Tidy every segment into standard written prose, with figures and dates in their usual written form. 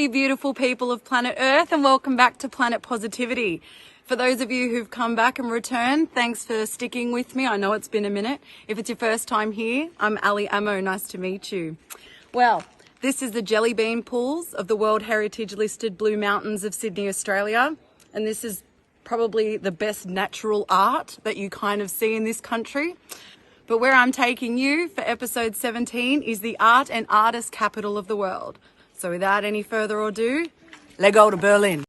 you beautiful people of planet Earth, and welcome back to Planet Positivity. For those of you who've come back and returned, thanks for sticking with me. I know it's been a minute. If it's your first time here, I'm Ali Ammo. Nice to meet you. Well, this is the Jelly Bean Pools of the World Heritage listed Blue Mountains of Sydney, Australia. And this is probably the best natural art that you kind of see in this country. But where I'm taking you for episode 17 is the art and artist capital of the world. So without any further ado, let's go to Berlin.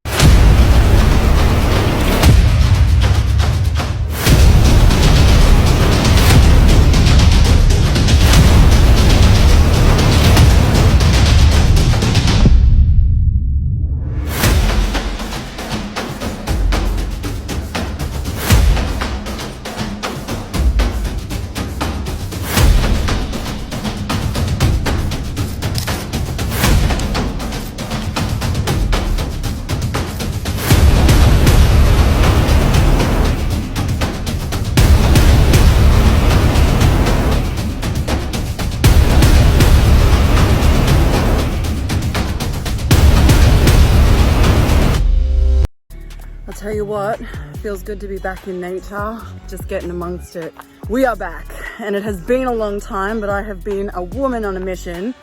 I'll tell you what, it feels good to be back in nature, just getting amongst it. We are back, and it has been a long time, but I have been a woman on a mission,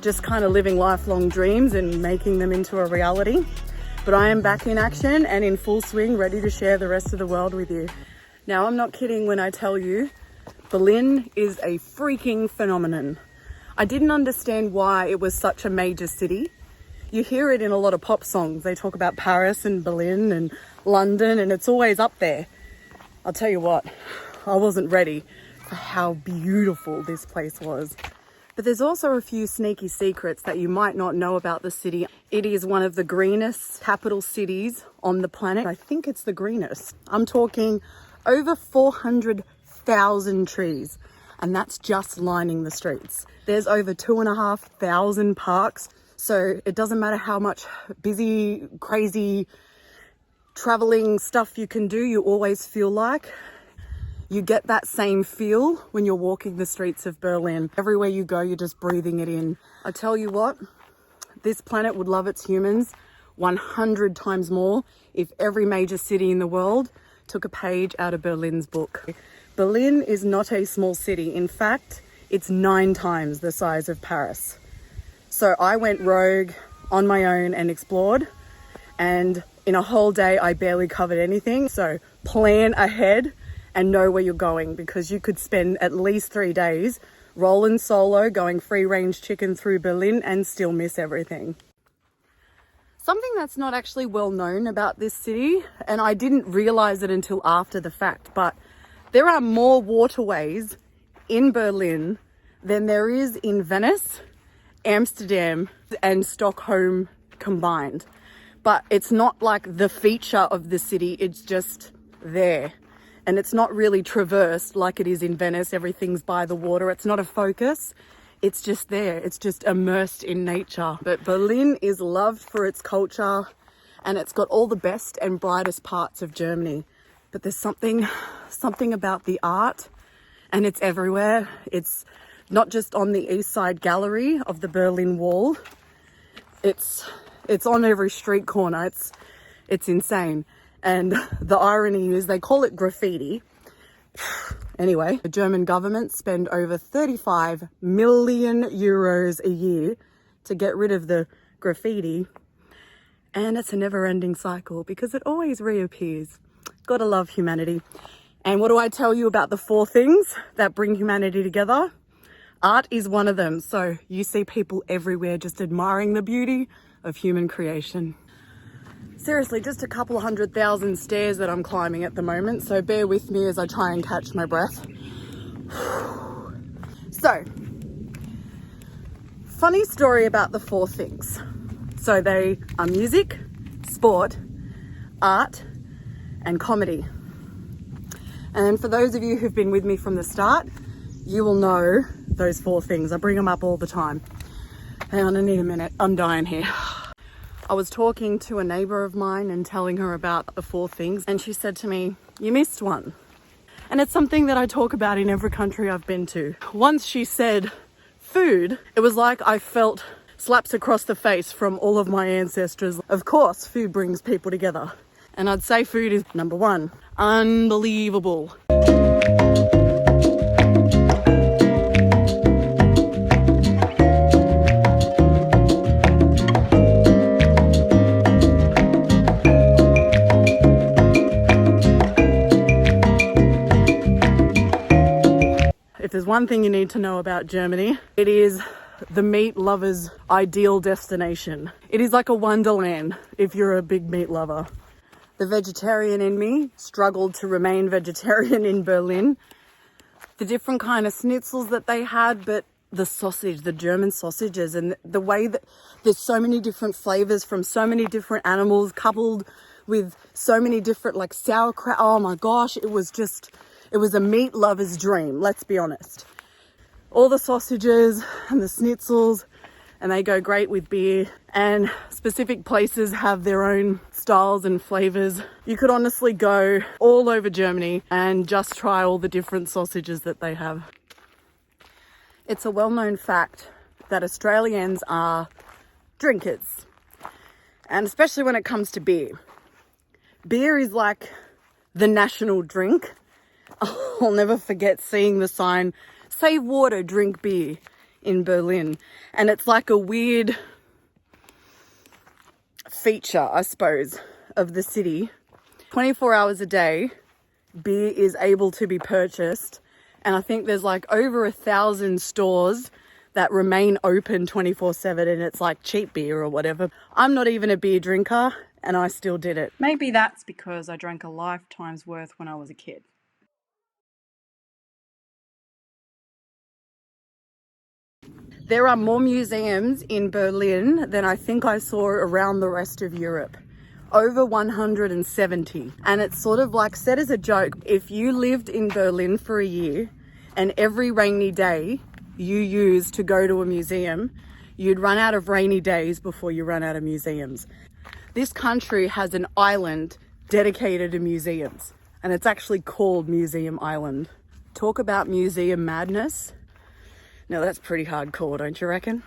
just kind of living lifelong dreams and making them into a reality. But I am back in action and in full swing, ready to share the rest of the world with you. Now, I'm not kidding when I tell you, Berlin is a freaking phenomenon. I didn't understand why it was such a major city. You hear it in a lot of pop songs. They talk about Paris and Berlin and London, and it's always up there. I'll tell you what, I wasn't ready for how beautiful this place was. But there's also a few sneaky secrets that you might not know about the city. It is one of the greenest capital cities on the planet. I think it's the greenest. I'm talking over 400,000 trees, and that's just lining the streets. There's over 2,500 parks. So it doesn't matter how much busy, crazy traveling stuff you can do, you always feel like you get that same feel when you're walking the streets of Berlin. Everywhere you go, you're just breathing it in. I tell you what, this planet would love its humans 100 times more if every major city in the world took a page out of Berlin's book. Berlin is not a small city. In fact, it's 9 times the size of Paris. So I went rogue on my own and explored, and in a whole day I barely covered anything. So plan ahead and know where you're going, because you could spend at least 3 days rolling solo, going free range chicken through Berlin and still miss everything. Something that's not actually well known about this city, and I didn't realize it until after the fact, but there are more waterways in Berlin than there is in Venice, Amsterdam and Stockholm combined. But it's not like the feature of the city, it's just there. And it's not really traversed like it is in Venice. Everything's by the water. It's not a focus. It's just there. It's just immersed in nature. But Berlin is loved for its culture, and it's got all the best and brightest parts of Germany. But there's something about the art, and it's everywhere. It's not just on the East Side Gallery of the Berlin Wall. It's on every street corner. It's insane. And the irony is they call it graffiti. Anyway, the German government spend over 35 million euros a year to get rid of the graffiti. And it's a never-ending cycle because it always reappears. Gotta love humanity. And what do I tell you about the 4 things that bring humanity together? Art is one of them. So you see people everywhere just admiring the beauty of human creation. Seriously, just a couple of 100,000 stairs that I'm climbing at the moment. So bear with me as I try and catch my breath. So, funny story about the 4 things. So they are music, sport, art, and comedy. And for those of you who've been with me from the start, you will know those 4 things. I bring them up all the time. Hang on, I need a minute. I'm dying here. I was talking to a neighbour of mine and telling her about the 4 things, and she said to me, "You missed one." And it's something that I talk about in every country I've been to. Once she said food, it was like I felt slaps across the face from all of my ancestors. Of course, food brings people together. And I'd say food is number one. Unbelievable. If there's one thing you need to know about Germany, it is the meat lover's ideal destination. It is like a wonderland if you're a big meat lover. The vegetarian in me struggled to remain vegetarian in Berlin. The different kind of schnitzels that they had, but the sausage, the German sausages, and the way that there's so many different flavors from so many different animals coupled with so many different like sauerkraut. Oh my gosh, it was a meat lover's dream, let's be honest. All the sausages and the schnitzels, and they go great with beer, and specific places have their own styles and flavors. You could honestly go all over Germany and just try all the different sausages that they have. It's a well-known fact that Australians are drinkers, and especially when it comes to beer. Beer is like the national drink. I'll never forget seeing the sign, "Save water, drink beer," in Berlin. And it's like a weird feature, I suppose, of the city. 24 hours a day, beer is able to be purchased. And I think there's like over 1,000 stores that remain open 24/7, and it's like cheap beer or whatever. I'm not even a beer drinker, and I still did it. Maybe that's because I drank a lifetime's worth when I was a kid. There are more museums in Berlin than I think I saw around the rest of Europe. Over 170. And it's sort of like said as a joke, if you lived in Berlin for a year and every rainy day you used to go to a museum, you'd run out of rainy days before you run out of museums. This country has an island dedicated to museums, and it's actually called Museum Island. Talk about museum madness. Now that's pretty hardcore, don't you reckon?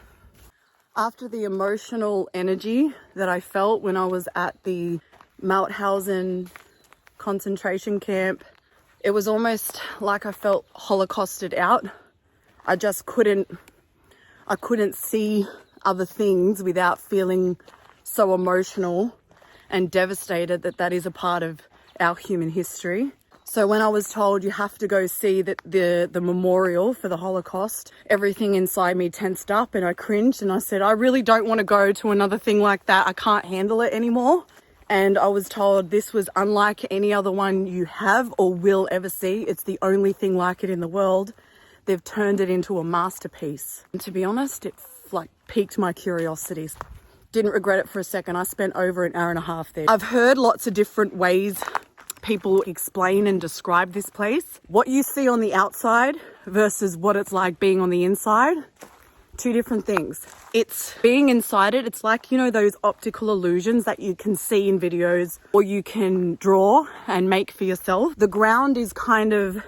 After the emotional energy that I felt when I was at the Mauthausen concentration camp, it was almost like I felt holocausted out. I couldn't see other things without feeling so emotional and devastated that is a part of our human history. So when I was told you have to go see the memorial for the Holocaust, everything inside me tensed up and I cringed and I said, I really don't want to go to another thing like that. I can't handle it anymore. And I was told this was unlike any other one you have or will ever see. It's the only thing like it in the world. They've turned it into a masterpiece. And to be honest, it piqued my curiosity. Didn't regret it for a second. I spent over an hour and a half there. I've heard lots of different ways people explain and describe this place. What you see on the outside versus what it's like being on the inside, two different things. It's being inside it. It's like, you know, those optical illusions that you can see in videos or you can draw and make for yourself. The ground is kind of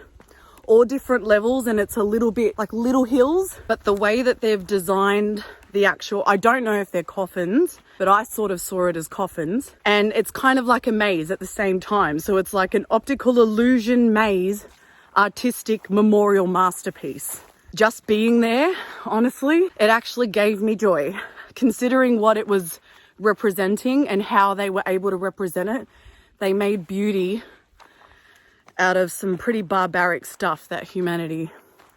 all different levels and it's a little bit like little hills, but the way that they've designed the actual, I don't know if they're coffins, but I sort of saw it as coffins, and it's kind of like a maze at the same time. So it's like an optical illusion maze, artistic memorial masterpiece. Just being there, honestly, it actually gave me joy. Considering what it was representing and how they were able to represent it, they made beauty out of some pretty barbaric stuff that humanity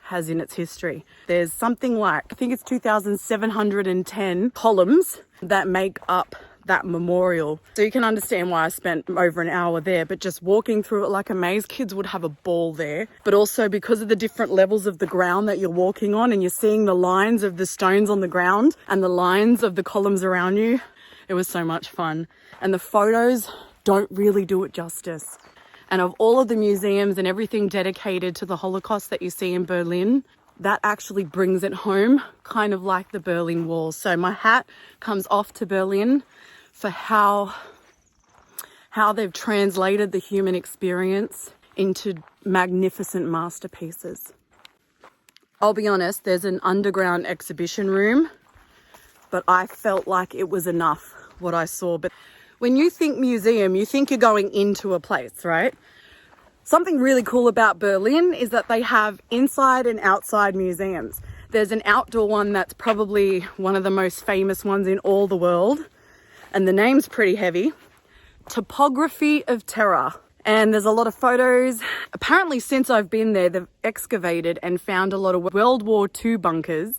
has in its history. There's something like, I think it's 2,710 columns that make up that memorial. So you can understand why I spent over an hour there, but just walking through it like a maze, kids would have a ball there. But also because of the different levels of the ground that you're walking on and you're seeing the lines of the stones on the ground and the lines of the columns around you, it was so much fun. And the photos don't really do it justice. And of all of the museums and everything dedicated to the Holocaust that you see in Berlin, that actually brings it home, kind of like the Berlin Wall. So my hat comes off to Berlin for how they've translated the human experience into magnificent masterpieces. I'll be honest, there's an underground exhibition room but I felt like it was enough what I saw. But when you think museum, you think you're going into a place, right? Something really cool about Berlin is that they have inside and outside museums. There's an outdoor one that's probably one of the most famous ones in all the world, and the name's pretty heavy. Topography of Terror. And there's a lot of photos. Apparently, since I've been there, they've excavated and found a lot of World War II bunkers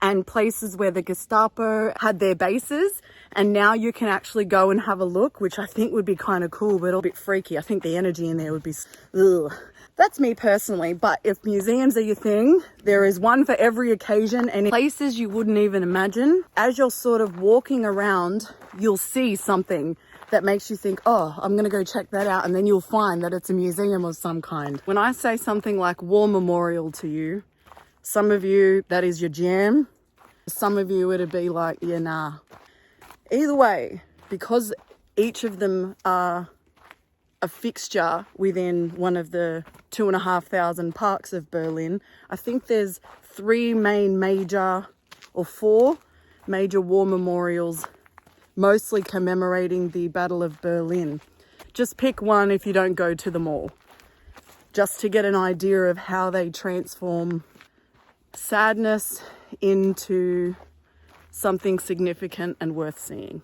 and places where the Gestapo had their bases. And now you can actually go and have a look, which I think would be kind of cool, but a bit freaky. I think the energy in there would be, ugh. That's me personally, but if museums are your thing, there is one for every occasion and places you wouldn't even imagine. As you're sort of walking around, you'll see something that makes you think, oh, I'm gonna go check that out, and then you'll find that it's a museum of some kind. When I say something like War Memorial to you, some of you, that is your jam. Some of you, it'd be like, yeah, nah. Either way, because each of them are a fixture within one of the 2,500 parks of Berlin, I think there's four major war memorials, mostly commemorating the Battle of Berlin. Just pick one if you don't go to them all, just to get an idea of how they transform sadness into something significant and worth seeing.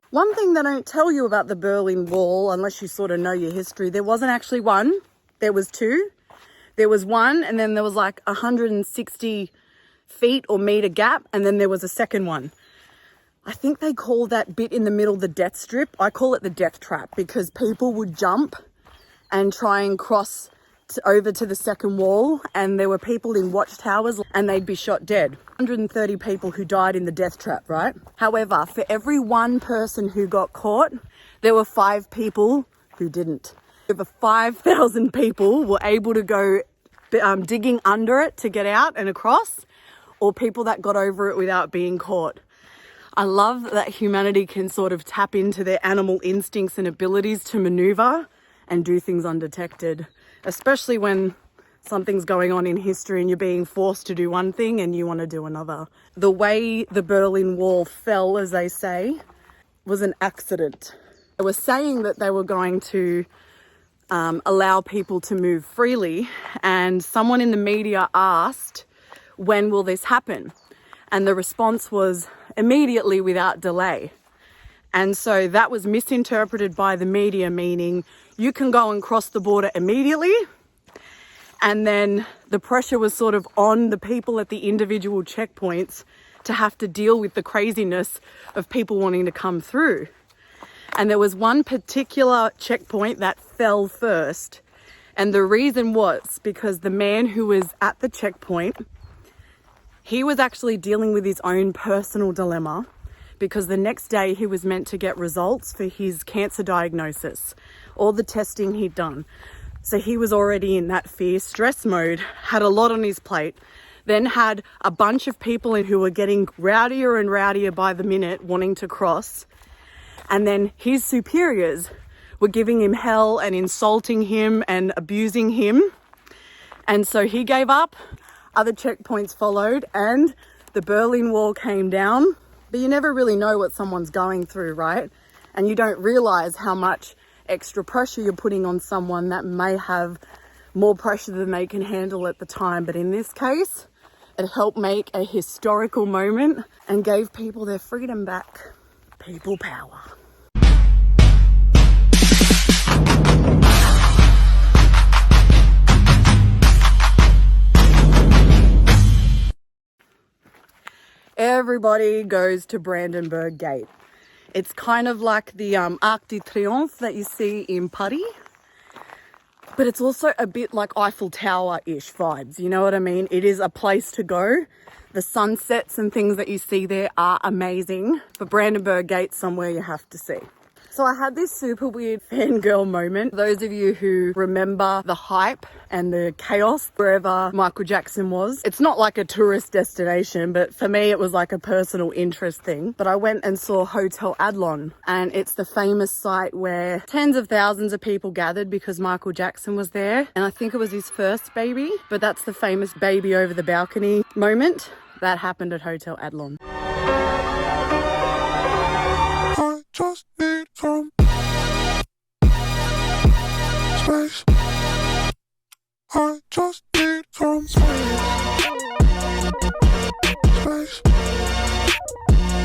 One thing they don't tell you about the Berlin Wall, unless you sort of know your history, there wasn't actually one, there was two. There was one, and then there was like 160 feet or meter gap, and then there was a second one. I think they call that bit in the middle the death strip. I call it the death trap because people would jump and try and cross over to the second wall, and there were people in watchtowers and they'd be shot dead. 130 people who died in the death trap, right? However, for every one person who got caught, there were 5 people who didn't. Over 5,000 people were able to go digging under it to get out and across, or people that got over it without being caught. I love that humanity can sort of tap into their animal instincts and abilities to maneuver and do things undetected, especially when something's going on in history and you're being forced to do one thing and you want to do another. The way the Berlin Wall fell, as they say, was an accident. They were saying that they were going to allow people to move freely, and someone in the media asked, when will this happen? And the response was immediately, without delay. And so that was misinterpreted by the media, meaning you can go and cross the border immediately, and then the pressure was sort of on the people at the individual checkpoints to have to deal with the craziness of people wanting to come through. And there was one particular checkpoint that fell first. And the reason was because the man who was at the checkpoint, he was actually dealing with his own personal dilemma, because the next day he was meant to get results for his cancer diagnosis, all the testing he'd done. So he was already in that fear stress mode, had a lot on his plate, then had a bunch of people who were getting rowdier and rowdier by the minute wanting to cross. And then his superiors were giving him hell and insulting him and abusing him. And so he gave up, other checkpoints followed, and the Berlin Wall came down. But you never really know what someone's going through, right? And you don't realize how much extra pressure you're putting on someone that may have more pressure than they can handle at the time. But in this case, it helped make a historical moment and gave people their freedom back. People power. Everybody goes to Brandenburg Gate. It's kind of like the Arc de Triomphe that you see in Paris, but it's also a bit like Eiffel Tower-ish vibes, you know what I mean? It is a place to go. The sunsets and things that you see there are amazing, but Brandenburg Gate's somewhere you have to see. So I had this super weird fangirl moment. Those of you who remember the hype and the chaos wherever Michael Jackson was, it's not like a tourist destination, but for me it was like a personal interest thing. But I went and saw Hotel Adlon, and it's the famous site where tens of thousands of people gathered because Michael Jackson was there. And I think it was his first baby, but that's the famous baby over the balcony moment that happened at Hotel Adlon. I just need some space. I just need some space. Space.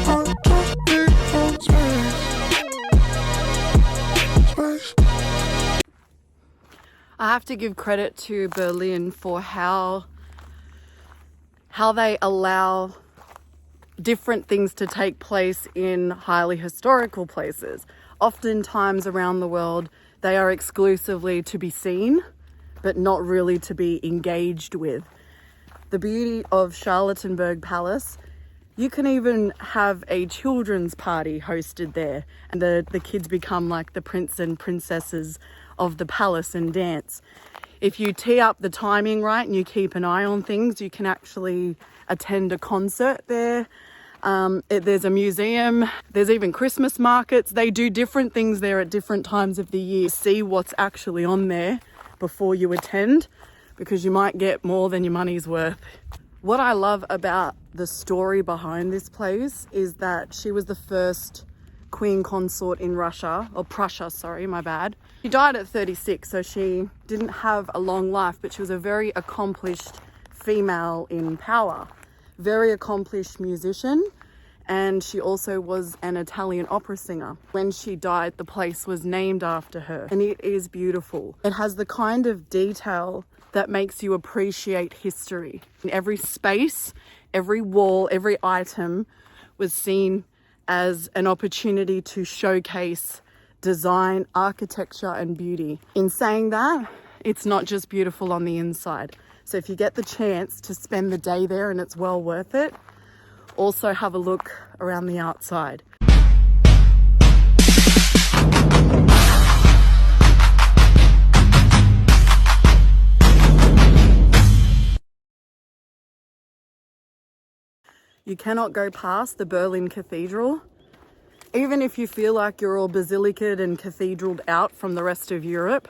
I just need some space. Space. I have to give credit to Berlin for how they allow different things to take place in highly historical places. Oftentimes around the world, they are exclusively to be seen, but not really to be engaged with. The beauty of Charlottenburg Palace, you can even have a children's party hosted there, and the kids become like the prince and princesses of the palace and dance. If you tee up the timing right and you keep an eye on things, you can actually attend a concert there. There's a museum, there's even Christmas markets. They do different things there at different times of the year. See what's actually on there before you attend, because you might get more than your money's worth. What I love about the story behind this place is that she was the first queen consort in Russia, or Prussia, sorry, my bad. She died at 36, so she didn't have a long life, but she was a very accomplished female in power. Very accomplished musician, and she also was an Italian opera singer. When she died, the place was named after her, and it is beautiful. It has the kind of detail that makes you appreciate history. In every space, every wall, every item was seen as an opportunity to showcase design, architecture, and beauty. In saying that, it's not just beautiful on the inside. So if you get the chance to spend the day there, and it's well worth it, also have a look around the outside. You cannot go past the Berlin Cathedral. Even if you feel like you're all basilicaed and cathedraled out from the rest of Europe,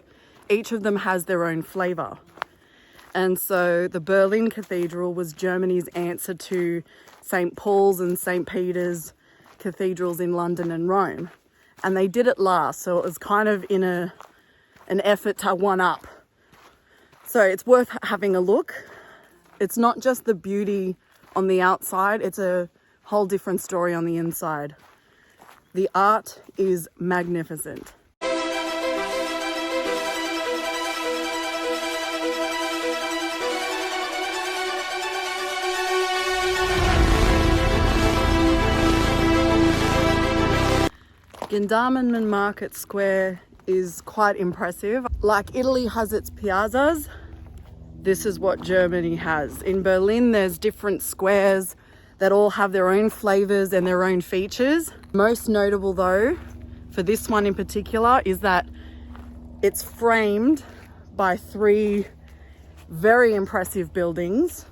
each of them has their own flavour. And so the Berlin Cathedral was Germany's answer to St. Paul's and St. Peter's cathedrals in London and Rome. And they did it last, so it was kind of in an effort to one up. So it's worth having a look. It's not just the beauty on the outside, it's a whole different story on the inside. The art is magnificent. Gendarmenmarkt Square is quite impressive. Like Italy has its piazzas, this is what Germany has. In Berlin, there's different squares that all have their own flavors and their own features. Most notable though, for this one in particular, is that it's framed by three very impressive buildings.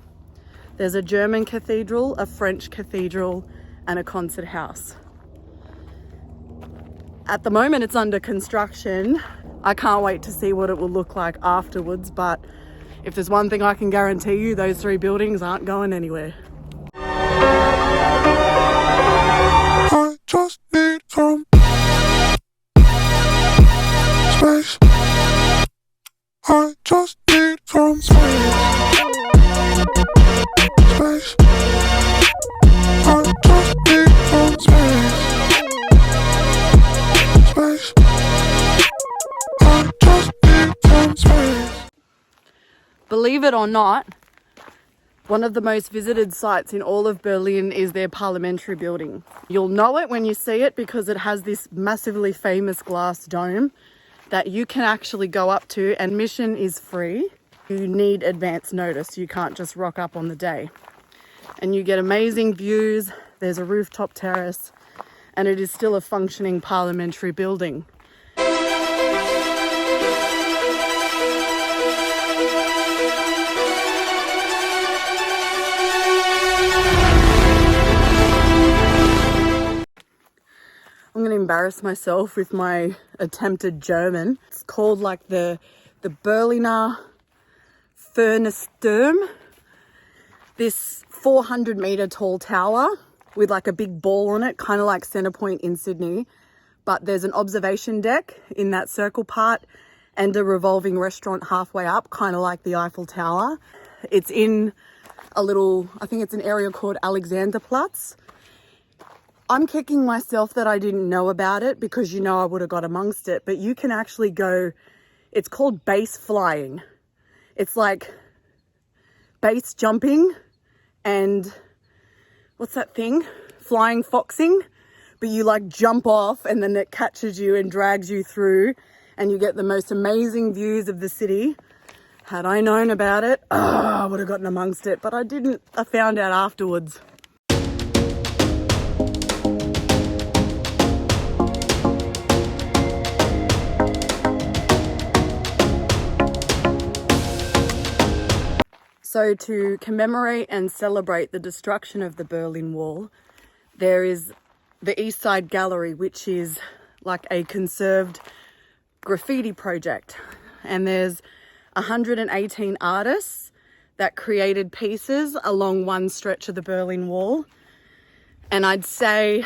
There's a German cathedral, a French cathedral, and a concert house. At the moment it's under construction. I can't wait to see what it will look like afterwards, but if there's one thing I can guarantee you, those three buildings aren't going anywhere. I just need some space. I just need some space. Space. I just need some space. Space. I just need some space. Believe it or not, one of the most visited sites in all of Berlin is their parliamentary building. You'll know it when you see it because it has this massively famous glass dome that you can actually go up to, and admission is free. You need advance notice. You can't just rock up on the day. And you get amazing views. There's a rooftop terrace and it is still a functioning parliamentary building. I'm going to embarrass myself with my attempted German. It's called like the Berliner Furnaceturm. This 400-meter tall tower with like a big ball on it, kind of like Centrepoint in Sydney. But there's an observation deck in that circle part and a revolving restaurant halfway up, kind of like the Eiffel Tower. It's in a little, I think it's an area called Alexanderplatz. I'm kicking myself that I didn't know about it because, you know, I would have got amongst it. But you can actually go, it's called base flying. It's like base jumping and what's that thing? Flying foxing. But you like jump off and then it catches you and drags you through and you get the most amazing views of the city. Had I known about it, I would have gotten amongst it. But I didn't. I found out afterwards. So to commemorate and celebrate the destruction of the Berlin Wall, there is the East Side Gallery, which is like a conserved graffiti project. And there's 118 artists that created pieces along one stretch of the Berlin Wall. And I'd say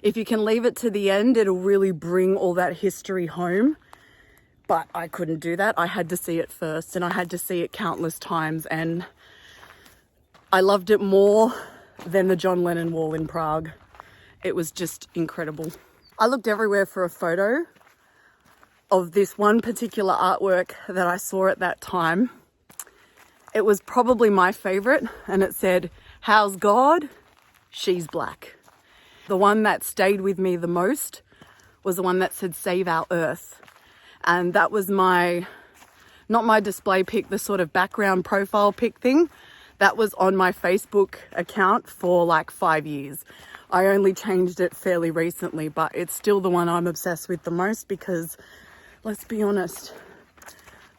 if you can leave it to the end, it'll really bring all that history home. But I couldn't do that. I had to see it first and I had to see it countless times. And I loved it more than the John Lennon Wall in Prague. It was just incredible. I looked everywhere for a photo of this one particular artwork that I saw at that time. It was probably my favorite and it said, "How's God? She's black." The one that stayed with me the most was the one that said, "Save our Earth." And that was not my display pic, the sort of background profile pic thing. That was on my Facebook account for like 5 years. I only changed it fairly recently, but it's still the one I'm obsessed with the most because, let's be honest,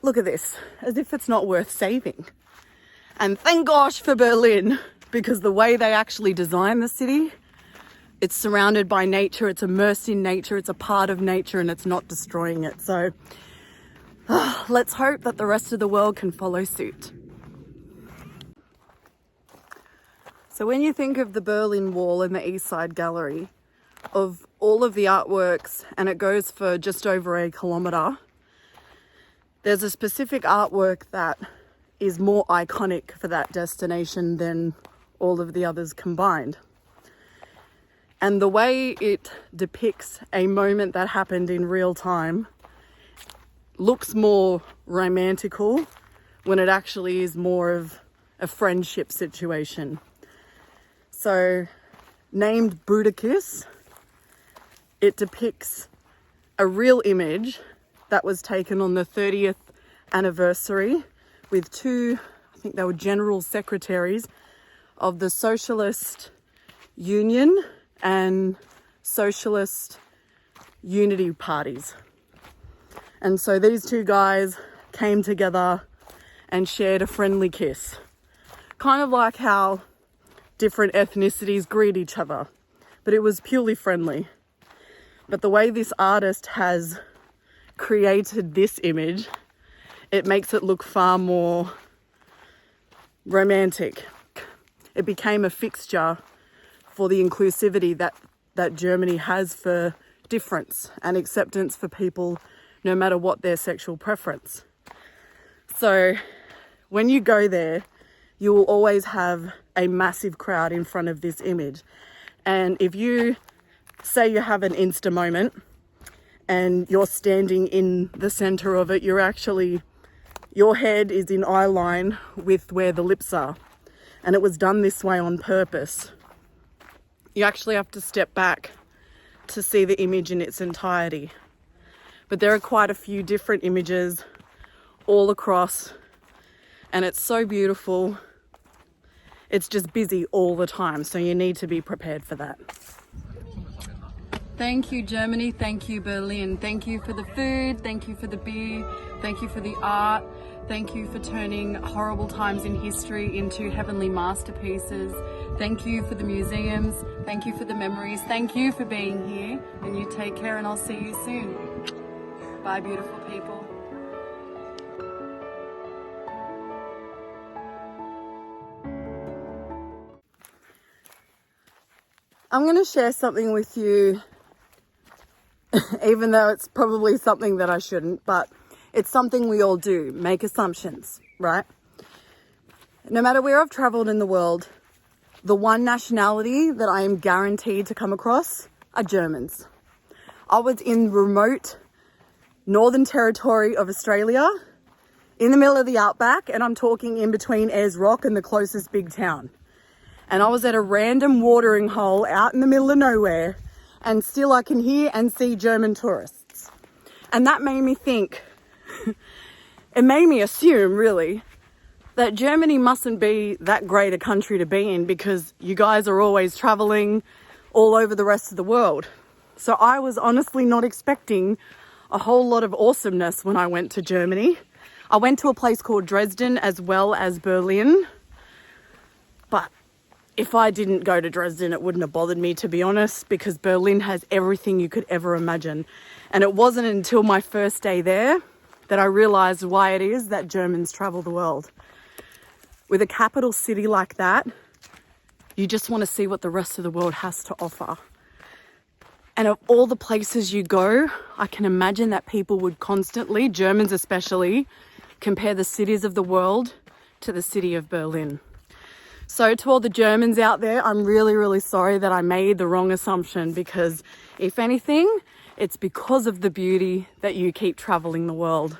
look at this, as if it's not worth saving. And thank gosh for Berlin, because the way they actually design the city, it's surrounded by nature, it's immersed in nature, it's a part of nature and it's not destroying it. So let's hope that the rest of the world can follow suit. So when you think of the Berlin Wall and the East Side Gallery, of all of the artworks, and it goes for just over a kilometre, there's a specific artwork that is more iconic for that destination than all of the others combined. And the way it depicts a moment that happened in real time looks more romantical when it actually is more of a friendship situation. So, named Bruderkiss, it depicts a real image that was taken on the 30th anniversary with two, I think they were general secretaries of the Socialist Union and Socialist Unity parties. And so these two guys came together and shared a friendly kiss. Kind of like how different ethnicities greet each other, but it was purely friendly. But the way this artist has created this image, it makes it look far more romantic. It became a fixture for the inclusivity that Germany has for difference and acceptance for people no matter what their sexual preference. So when you go there, you will always have a massive crowd in front of this image. And if you say you have an Insta moment and you're standing in the center of it, your head is in eye line with where the lips are. And it was done this way on purpose. You actually have to step back to see the image in its entirety. But there are quite a few different images all across, and it's so beautiful. It's just busy all the time, so you need to be prepared for that. Thank you, Germany. Thank you, Berlin. Thank you for the food. Thank you for the beer. Thank you for the art. Thank you for turning horrible times in history into heavenly masterpieces. Thank you for the museums. Thank you for the memories. Thank you for being here. And you take care, and I'll see you soon. Bye, beautiful people. I'm going to share something with you, even though it's probably something that I shouldn't, but it's something we all do, make assumptions, right? No matter where I've traveled in the world, the one nationality that I am guaranteed to come across are Germans. I was in remote Northern Territory of Australia, in the middle of the outback, and I'm talking in between Ayers Rock and the closest big town. And I was at a random watering hole out in the middle of nowhere, and still I can hear and see German tourists. And that made me think, it made me assume really, that Germany mustn't be that great a country to be in because you guys are always traveling all over the rest of the world. So I was honestly not expecting a whole lot of awesomeness when I went to Germany. I went to a place called Dresden as well as Berlin, but if I didn't go to Dresden, it wouldn't have bothered me, to be honest, because Berlin has everything you could ever imagine. And it wasn't until my first day there that I realized why it is that Germans travel the world. With a capital city like that, you just want to see what the rest of the world has to offer. And of all the places you go, I can imagine that people would constantly, Germans especially, compare the cities of the world to the city of Berlin. So to all the Germans out there, I'm really, really sorry that I made the wrong assumption, because if anything, it's because of the beauty that you keep traveling the world.